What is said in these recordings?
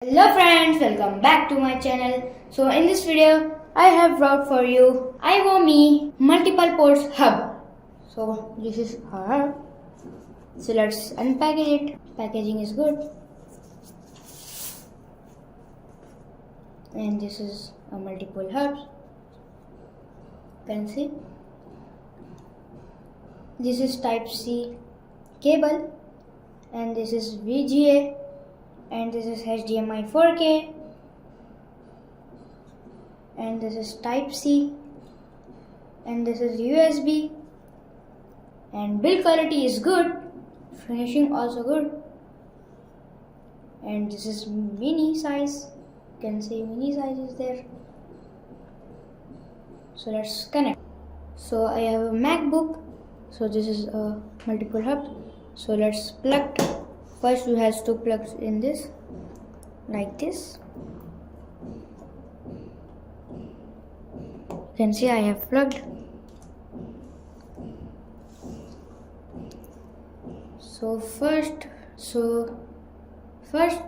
Hello friends, welcome back to my channel. So in this video, I have brought for you IOME Multiple Ports Hub. So this is our hub. So let's unpackage it. Packaging is good. And this is a multiple hubs. You can see. This is Type C cable. And this is VGA. And this is HDMI 4K, and this is Type C, and this is USB, and build quality is good, finishing also good, and this is mini size. You can see mini size is there. So let's connect. So I have a MacBook, so this is a multiple hub. So let's plug. First you have to plug in this like this. You can see I have plugged. So first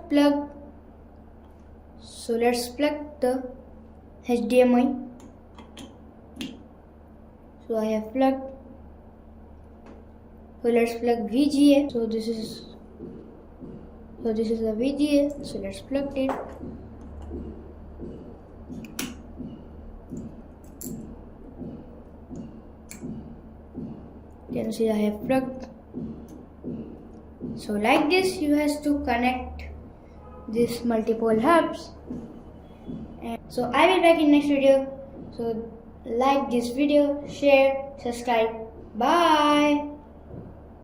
plug. So let's plug the HDMI. So I have plugged. So let's plug VGA. So this is the VGA, so let's plug it. You can see I have plugged. So like this you have to connect these multiple hubs. And so I will be back in next video. So like this video, share, subscribe. Bye.